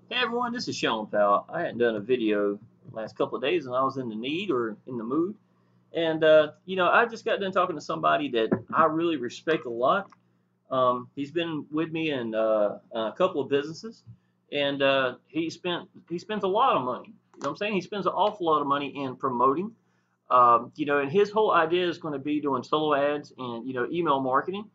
Hey everyone, this is Sean Powell. I hadn't done a video the last couple of days and I was in the need or in the mood. And, I just got done talking to somebody that I really respect a lot. He's been with me in a couple of businesses and he spends a lot of money. You know what I'm saying? He spends an awful lot of money in promoting. And his whole idea is going to be doing solo ads and, email marketing.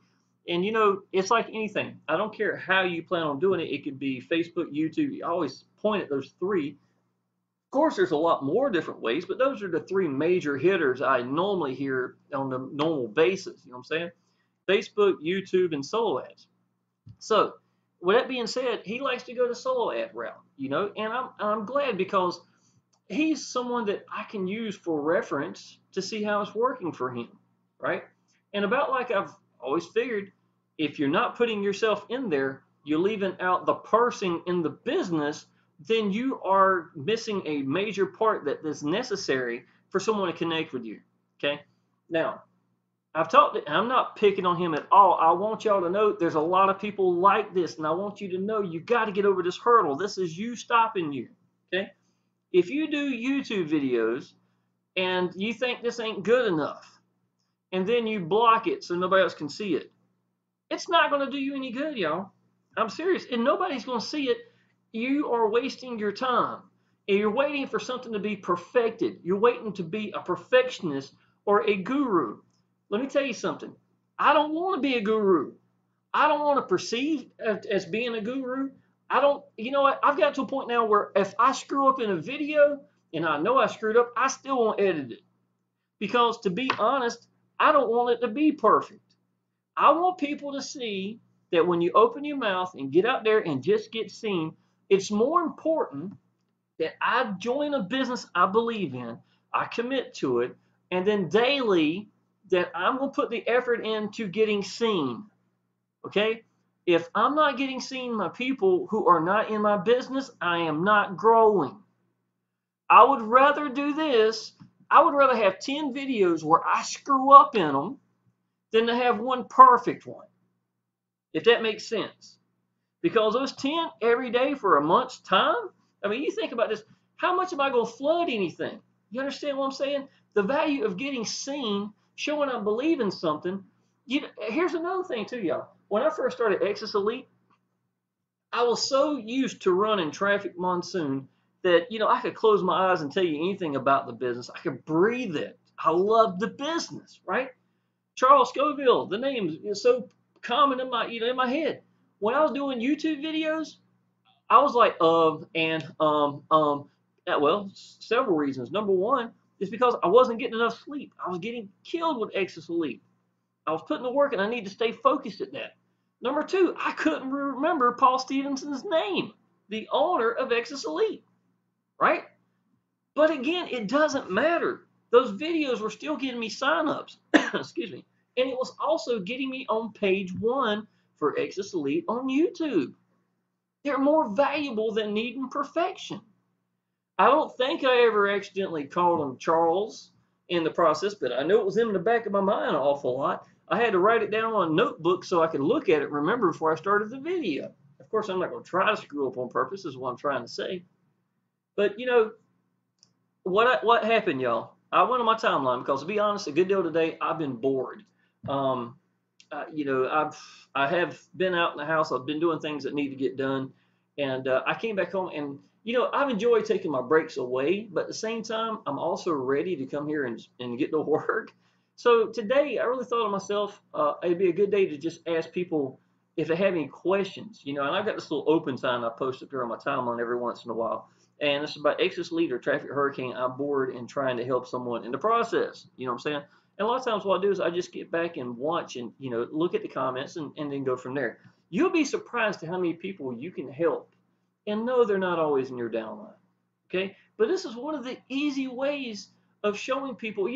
And it's like anything. I don't care how you plan on doing it. It could be Facebook, YouTube. You always point at those three. Of course, there's a lot more different ways, but those are the three major hitters I normally hear on a normal basis. You know what I'm saying? Facebook, YouTube, and solo ads. So, with that being said, he likes to go the solo ad route, and I'm glad because he's someone that I can use for reference to see how it's working for him, right? And about like I've always figured, if you're not putting yourself in there, you're leaving out the person in the business, then you are missing a major part that is necessary for someone to connect with you. Okay. Now, I'm not picking on him at all. I want y'all to know there's a lot of people like this, and I want you to know you got to get over this hurdle. This is you stopping you. Okay. If you do YouTube videos and you think this ain't good enough, and then you block it so nobody else can see it, it's not going to do you any good, y'all. I'm serious. And nobody's going to see it. You are wasting your time. And you're waiting for something to be perfected. You're waiting to be a perfectionist or a guru. Let me tell you something. I don't want to be a guru. I don't want to perceive as being a guru. I don't, you know what? I've got to a point now where if I screw up in a video and I know I screwed up, I still won't edit it. Because to be honest, I don't want it to be perfect. I want people to see that when you open your mouth and get out there and just get seen, it's more important that I join a business I believe in, I commit to it, and then daily that I'm going to put the effort into getting seen. Okay? If I'm not getting seen by people who are not in my business, I am not growing. I would rather do this. I would rather have 10 videos where I screw up in them than to have one perfect one, if that makes sense. Because those 10 every day for a month's time, I mean, you think about this, how much am I going to flood anything? You understand what I'm saying? The value of getting seen, showing I believe in something. Here's another thing too, y'all. When I first started Exodus Elite, I was so used to running Traffic Monsoon that, I could close my eyes and tell you anything about the business. I could breathe it. I loved the business, right? Charles Scoville, the name is so common in my head. When I was doing YouTube videos, I was like, well, several reasons. Number one is because I wasn't getting enough sleep. I was getting killed with Exodus Elite. I was putting the work and I need to stay focused at that. Number two, I couldn't remember Paul Stevenson's name, the owner of Exodus Elite, right? But again, it doesn't matter. Those videos were still getting me signups, excuse me, and it was also getting me on page one for Exodus Elite on YouTube. They're more valuable than needing perfection. I don't think I ever accidentally called him Charles in the process, but I know it was in the back of my mind an awful lot. I had to write it down on a notebook so I could look at it and remember before I started the video. Of course, I'm not going to try to screw up on purpose, is what I'm trying to say. But, what happened, y'all? I went on my timeline because, to be honest, a good deal today, I've been bored. Um, I have been out in the house. I've been doing things that need to get done, and I came back home and I've enjoyed taking my breaks away, but at the same time, I'm also ready to come here and get to work. So today, I really thought to myself, it'd be a good day to just ask people if they have any questions. And I've got this little open sign I post up here on my timeline every once in a while, and it's about Exodus Elite or Traffic Hurricane. I'm bored and trying to help someone in the process. You know what I'm saying? And a lot of times what I do is I just get back and watch and, look at the comments and then go from there. You'll be surprised at how many people you can help. And no, they're not always in your downline. Okay? But this is one of the easy ways of showing people,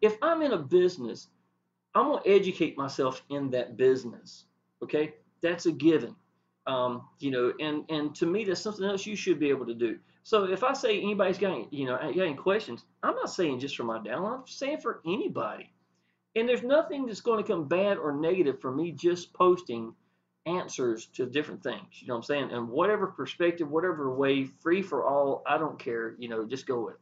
if I'm in a business, I'm going to educate myself in that business. Okay? That's a given. And to me, that's something else you should be able to do. So if I say anybody's got any questions, I'm not saying just for my downline, I'm saying for anybody. And there's nothing that's going to come bad or negative for me just posting answers to different things. You know what I'm saying? And whatever perspective, whatever way, free for all, I don't care. Just go with it.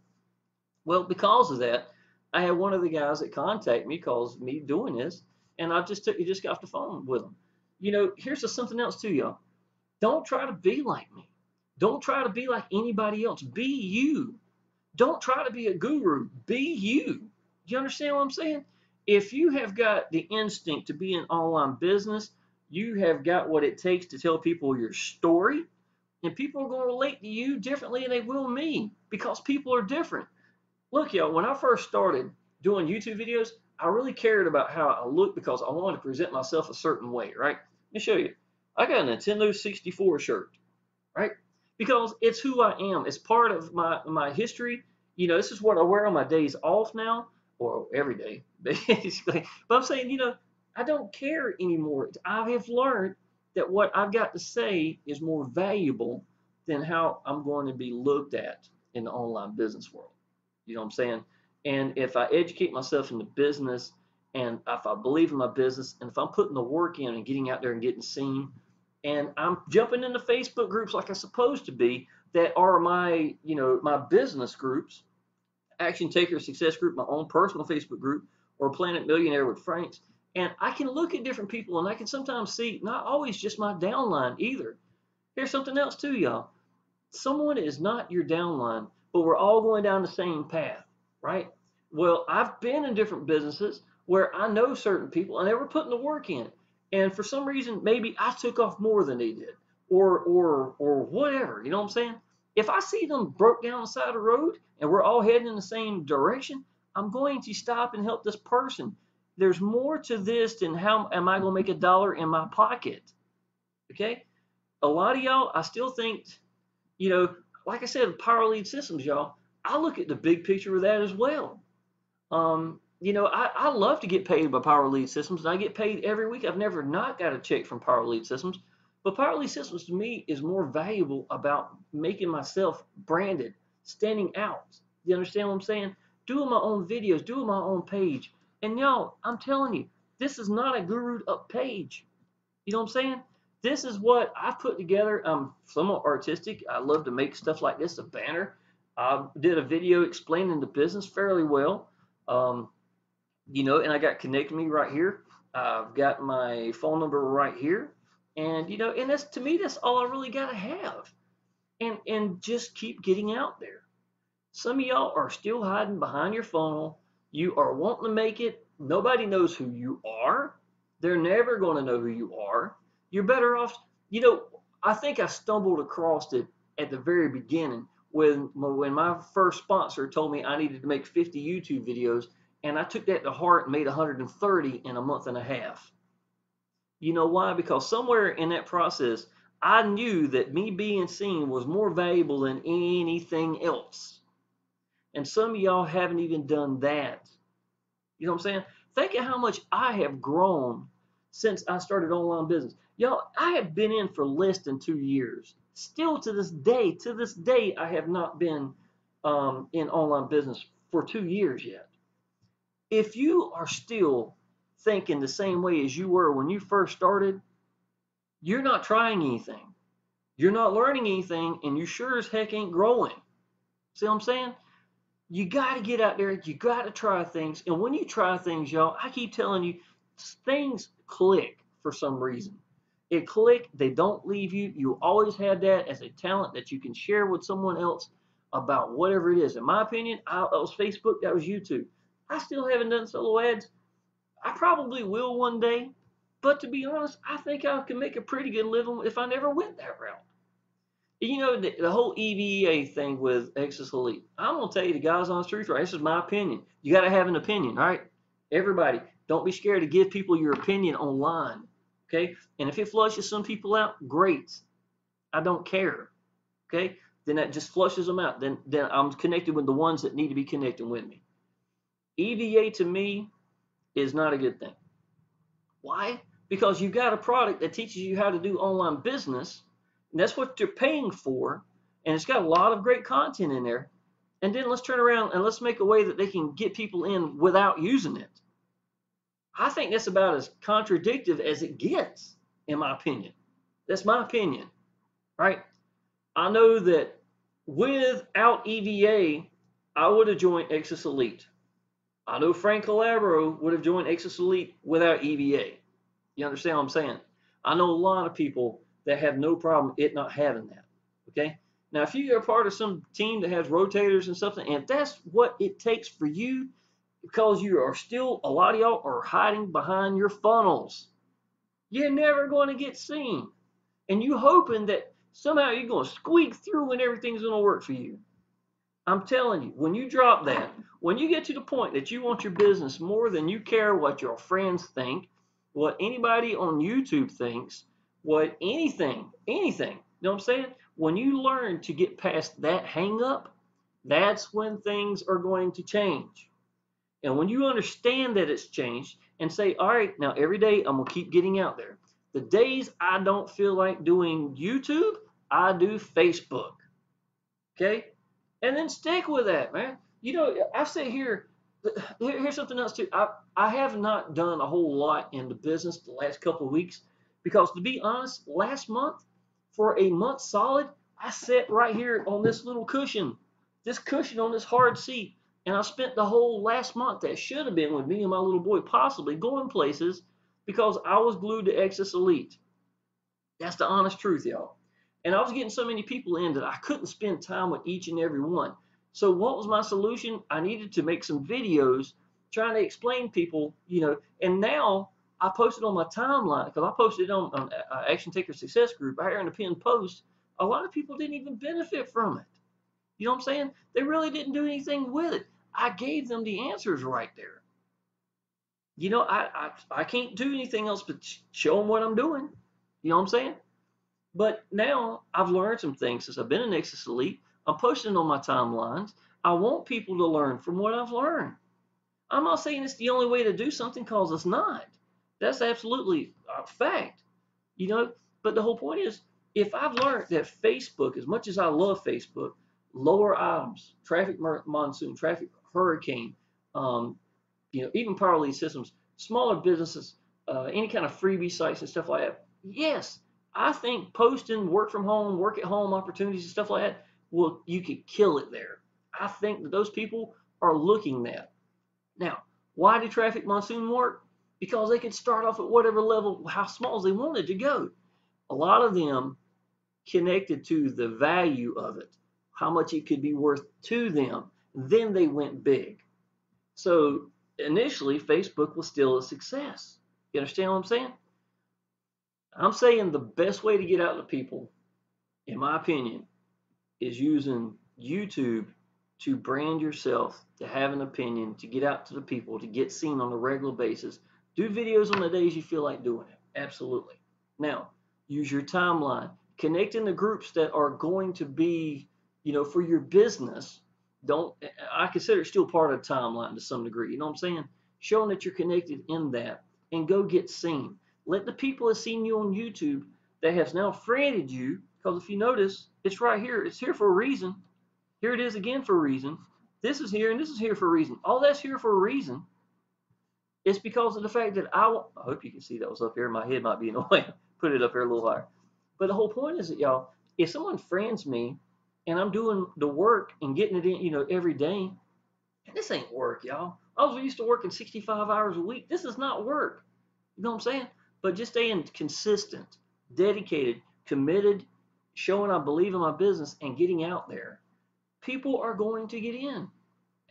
Well, because of that, I had one of the guys that contacted me calls me doing this, and I just got off the phone with him. Here's just something else too, y'all. Don't try to be like me. Don't try to be like anybody else. Be you. Don't try to be a guru. Be you. Do you understand what I'm saying? If you have got the instinct to be in online business, you have got what it takes to tell people your story, and people are going to relate to you differently than they will me because people are different. Look, y'all, when I first started doing YouTube videos, I really cared about how I looked because I wanted to present myself a certain way, right? Let me show you. I got a Nintendo 64 shirt, right? Because it's who I am. It's part of my history. This is what I wear on my days off now, or every day, basically. But I'm saying, I don't care anymore. I have learned that what I've got to say is more valuable than how I'm going to be looked at in the online business world. You know what I'm saying? And if I educate myself in the business, and if I believe in my business, and if I'm putting the work in and getting out there and getting seen, and I'm jumping into Facebook groups like I'm supposed to be, that are my business groups, Action Taker Success Group, my own personal Facebook group, or Planet Millionaire with Franks, and I can look at different people, and I can sometimes see not always just my downline either. Here's something else too, y'all. Someone is not your downline, but we're all going down the same path, right? Well, I've been in different businesses where I know certain people and they were putting the work in. And for some reason, maybe I took off more than they did or whatever, you know what I'm saying? If I see them broke down the side of the road and we're all heading in the same direction, I'm going to stop and help this person. There's more to this than how am I going to make a dollar in my pocket, okay? A lot of y'all, I still think, like I said, Power Lead Systems, y'all, I look at the big picture of that as well. I love to get paid by Power Lead Systems, and I get paid every week. I've never not got a check from Power Lead Systems, but Power Lead Systems to me is more valuable about making myself branded, standing out. You understand what I'm saying? Doing my own videos, doing my own page. And y'all, I'm telling you, this is not a guru'd up page. You know what I'm saying? This is what I've put together. I'm somewhat artistic. I love to make stuff like this, a banner. I did a video explaining the business fairly well. And I got Connect Me right here. I've got my phone number right here. And, and that's, to me, that's all I really got to have. And just keep getting out there. Some of y'all are still hiding behind your funnel. You are wanting to make it. Nobody knows who you are. They're never going to know who you are. You're better off, I think I stumbled across it at the very beginning when my first sponsor told me I needed to make 50 YouTube videos, and I took that to heart and made 130 in a month and a half. You know why? Because somewhere in that process, I knew that me being seen was more valuable than anything else. And some of y'all haven't even done that. You know what I'm saying? Think of how much I have grown since I started online business. Y'all, I have been in for less than 2 years. Still to this day, I have not been in online business for 2 years yet. If you are still thinking the same way as you were when you first started, you're not trying anything. You're not learning anything, and you sure as heck ain't growing. See what I'm saying? You got to get out there. You got to try things. And when you try things, y'all, I keep telling you, things click for some reason. It click. They don't leave you. You always have that as a talent that you can share with someone else about whatever it is. In my opinion, that was Facebook. That was YouTube. I still haven't done solo ads. I probably will one day. But to be honest, I think I can make a pretty good living if I never went that route. The whole EVA thing with Exodus Elite. I'm going to tell you the guys on the truth, right? This is my opinion. You got to have an opinion, all right? Everybody, don't be scared to give people your opinion online, okay? And if it flushes some people out, great. I don't care, okay? Then that just flushes them out. Then I'm connected with the ones that need to be connecting with me. EVA to me is not a good thing. Why? Because you've got a product that teaches you how to do online business, and that's what you're paying for, and it's got a lot of great content in there. And then let's turn around and let's make a way that they can get people in without using it. I think that's about as contradictory as it gets, in my opinion. That's my opinion, right? I know that without EVA, I would have joined Exodus Elite. I know Frank Calabro would have joined Exodus Elite without EVA. You understand what I'm saying? I know a lot of people that have no problem it not having that. Okay. Now, if you're a part of some team that has rotators and something, and if that's what it takes for you, because you are still, a lot of y'all are hiding behind your funnels. You're never going to get seen. And you hoping that somehow you're going to squeak through and everything's going to work for you. I'm telling you, when you drop that, when you get to the point that you want your business more than you care what your friends think, what anybody on YouTube thinks, what anything, you know what I'm saying? When you learn to get past that hang up, that's when things are going to change. And when you understand that it's changed and say, all right, now every day I'm going to keep getting out there. The days I don't feel like doing YouTube, I do Facebook. Okay? And then stick with that, man. You know, I say here's something else too. I have not done a whole lot in the business the last couple of weeks because, to be honest, last month, for a month solid, I sat right here on this little cushion, on this hard seat, and I spent the whole last month that should have been with me and my little boy possibly going places because I was glued to Exodus Elite. That's the honest truth, y'all. And I was getting so many people in that I couldn't spend time with each and every one. So what was my solution? I needed to make some videos trying to explain people, you know, and now I posted on my timeline because I posted on Action Taker Success Group right here in the pinned post. A lot of people didn't even benefit from it. You know what I'm saying? They really didn't do anything with it. I gave them the answers right there. You know, I can't do anything else but show them what I'm doing. You know what I'm saying? But now I've learned some things since I've been in Exodus Elite. I'm posting on my timelines. I want people to learn from what I've learned. I'm not saying it's the only way to do something because it's not. That's absolutely a fact. You know, but the whole point is, if I've learned that Facebook, as much as I love Facebook, lower items, traffic monsoon, traffic hurricane, you know, even power lead systems, smaller businesses, any kind of freebie sites and stuff like that. Yes, I think posting work from home, work at home opportunities and stuff like that, well, you could kill it there. I think that those people are looking at. Now, why did Traffic Monsoon work? Because they could start off at whatever level, how small as they wanted to go. A lot of them connected to the value of it, how much it could be worth to them. Then they went big. So initially, Facebook was still a success. You understand what I'm saying? I'm saying the best way to get out to people, in my opinion, is using YouTube to brand yourself, to have an opinion, to get out to the people, to get seen on a regular basis. Do videos on the days you feel like doing it. Absolutely. Now, use your timeline. Connect in the groups that are going to be, you know, for your business. I consider it still part of the timeline to some degree. You know what I'm saying? Showing that you're connected in that and go get seen. Let the people that seen you on YouTube that has now friended you, because if you notice, it's right here. It's here for a reason. Here it is again for a reason. This is here and this is here for a reason. All that's here for a reason. It's because of the fact that I hope you can see that was up here. My head might be in the way. Put it up here a little higher. But the whole point is that, y'all, if someone friends me and I'm doing the work and getting it in, you know, every day, and this ain't work, y'all. I was used to working 65 hours a week. This is not work. You know what I'm saying? But just staying consistent, dedicated, committed, showing I believe in my business and getting out there, people are going to get in.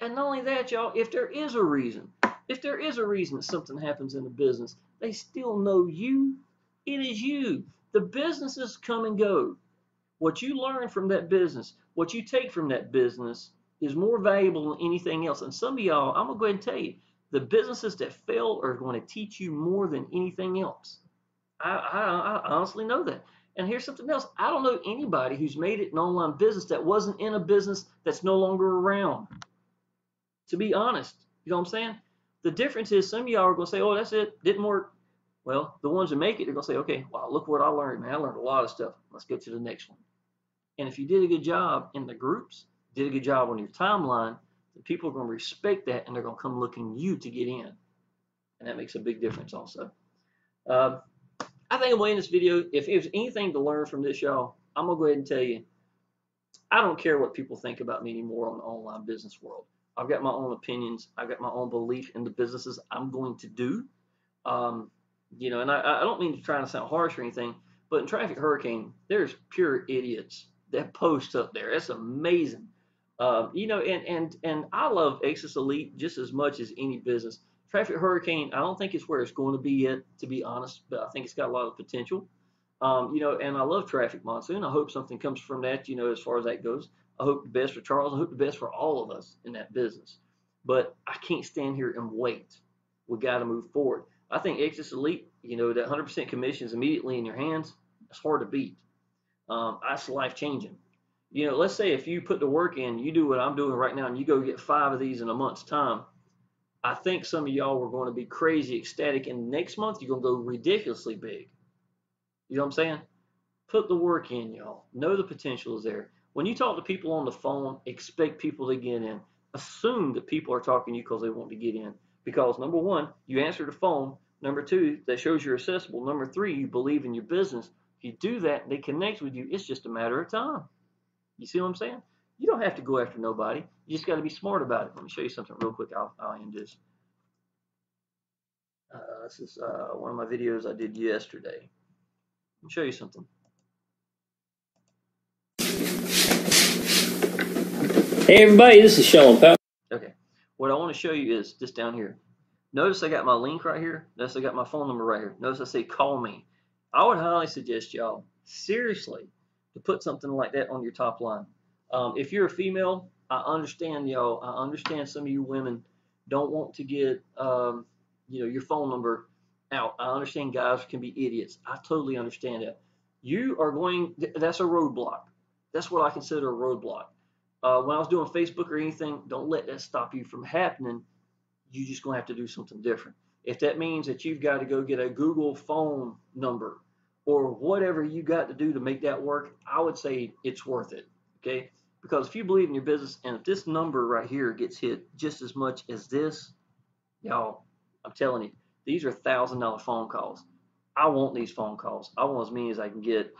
And not only that, y'all, if there is a reason that something happens in the business, they still know you. It is you. The businesses come and go. What you learn from that business, what you take from that business is more valuable than anything else. And some of y'all, I'm going to go ahead and tell you, the businesses that fail are going to teach you more than anything else. I honestly know that. And here's something else. I don't know anybody who's made it in online business that wasn't in a business that's no longer around. To be honest, you know what I'm saying? The difference is some of y'all are going to say, oh, that's it, didn't work. Well, the ones that make it, they're going to say, okay, wow, look what I learned, man. I learned a lot of stuff. Let's go to the next one. And if you did a good job in the groups, did a good job on your timeline, the people are going to respect that and they're going to come looking you to get in. And that makes a big difference also. I think I'm going to end this video. If there's anything to learn from this, y'all, I'm going to go ahead and tell you, I don't care what people think about me anymore on the online business world. I've got my own opinions. I've got my own belief in the businesses I'm going to do. Um, and I don't mean to try to sound harsh or anything, but in Traffic Hurricane, there's pure idiots that post up there. That's amazing. And I love Exodus Elite just as much as any business. Traffic Hurricane, I don't think it's where it's going to be yet, to be honest, but I think it's got a lot of potential. And I love Traffic Monsoon. I hope something comes from that, as far as that goes. I hope the best for Charles. I hope the best for all of us in that business. But I can't stand here and wait. We got to move forward. I think Exodus Elite, that 100% commission is immediately in your hands. It's hard to beat. That's life changing. Let's say if you put the work in, you do what I'm doing right now, and you go get 5 of these in a month's time. I think some of y'all are going to be crazy ecstatic, and next month you're going to go ridiculously big. You know what I'm saying? Put the work in, y'all. Know the potential is there. When you talk to people on the phone, expect people to get in. Assume that people are talking to you because they want to get in. Because number one, you answer the phone. Number two, that shows you're accessible. Number three, you believe in your business. If you do that, they connect with you. It's just a matter of time. You see what I'm saying? You don't have to go after nobody. You just got to be smart about it. Let me show you something real quick. I'll end this. This is one of my videos I did yesterday. Let me show you something. Hey everybody, this is Sheldon Powell. Okay, what I want to show you is this down here. Notice I got my link right here. Notice I got my phone number right here. Notice I say call me. I would highly suggest y'all, seriously, to put something like that on your top line. If you're a female, I understand y'all. I understand some of you women don't want to get your phone number out. I understand guys can be idiots. I totally understand that. That's a roadblock. That's what I consider a roadblock. When I was doing Facebook or anything, don't let that stop you from happening. You're just going to have to do something different. If that means that you've got to go get a Google phone number or whatever you got to do to make that work, I would say it's worth it. Okay? Because if you believe in your business and if this number right here gets hit just as much as this, y'all, I'm telling you, these are $1,000 phone calls. I want these phone calls. I want as many as I can get.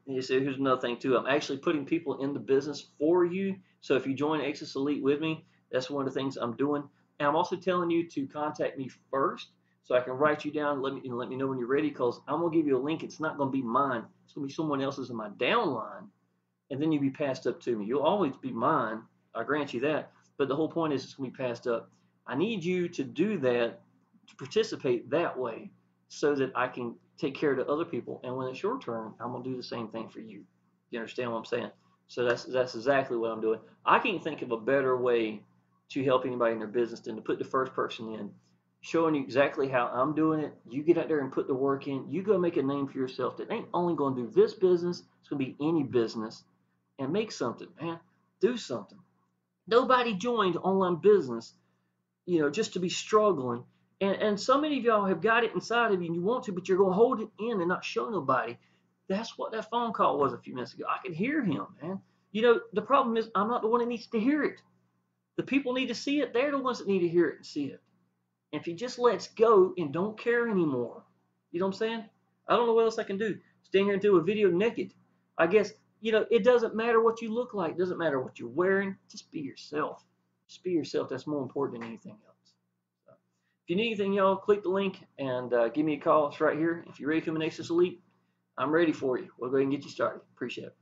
Here's another thing too. I'm actually putting people in the business for you. So if you join Exodus Elite with me, that's one of the things I'm doing. And I'm also telling you to contact me first, so I can write you down. Let me know when you're ready, because I'm gonna give you a link. It's not gonna be mine. It's gonna be someone else's in my downline, and then you'll be passed up to me. You'll always be mine. I grant you that. But the whole point is it's gonna be passed up. I need you to do that, to participate that way, so that I can take care of the other people. And when it's your turn, I'm gonna do the same thing for you. You understand what I'm saying? So that's exactly what I'm doing. I can't think of a better way to help anybody in their business than to put the first person in, showing you exactly how I'm doing it. You get out there and put the work in. You go make a name for yourself that ain't only going to do this business, it's going to be any business, and make something, man. Do something. Nobody joined online business, just to be struggling. And so many of y'all have got it inside of you and you want to, but you're going to hold it in and not show nobody. That's what that phone call was a few minutes ago. I could hear him, man. The problem is I'm not the one that needs to hear it. The people need to see it. They're the ones that need to hear it and see it. And if he just lets go and don't care anymore, you know what I'm saying? I don't know what else I can do. Stand here and do a video naked. I guess, it doesn't matter what you look like. It doesn't matter what you're wearing. Just be yourself. Just be yourself. That's more important than anything else. So, if you need anything, y'all, click the link and give me a call. It's right here. If you're ready to come in Exodus Elite, I'm ready for you. We'll go ahead and get you started. Appreciate it.